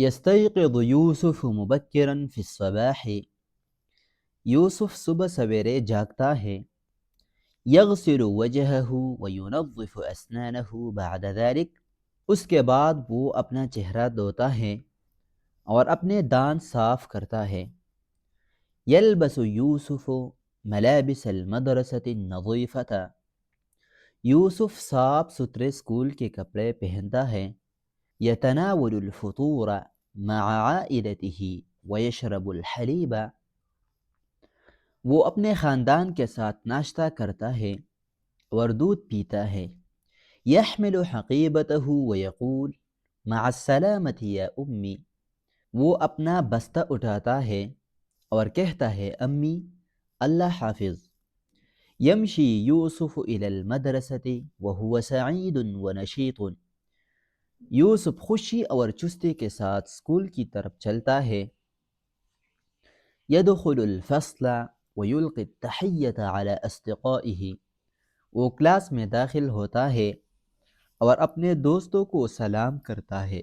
یستیقظ یوسف مبکرا فی الصباح، یوسف صبح سویرے جاگتا ہے۔ یغسل وجہہ وینظف اسنانہ بعد ذلک، اس کے بعد وہ اپنا چہرہ دھوتا ہے اور اپنے دانت صاف کرتا ہے۔ یلبس یوسف ملابس المدرسۃ النظیفۃ، یوسف صاف ستھرے اسکول کے کپڑے پہنتا ہے۔ یتناول الفطور مع عائلتہ ویشرب الحلیب، وہ اپنے خاندان کے ساتھ ناشتہ کرتا ہے اور دودھ پیتا ہے۔ یحمل حقیبتہ ویقول مع السلامۃ یا امی، وہ اپنا بستہ اٹھاتا ہے اور کہتا ہے امی اللہ حافظ۔ یمشی یوسف الی المدرسۃ وہو سعید ونشیط، یوسف خوشی اور چستی کے ساتھ اسکول کی طرف چلتا ہے۔ یدخل الفصل ویلقی التحیۃ علی اصدقائہ، وہ کلاس میں داخل ہوتا ہے اور اپنے دوستوں کو سلام کرتا ہے۔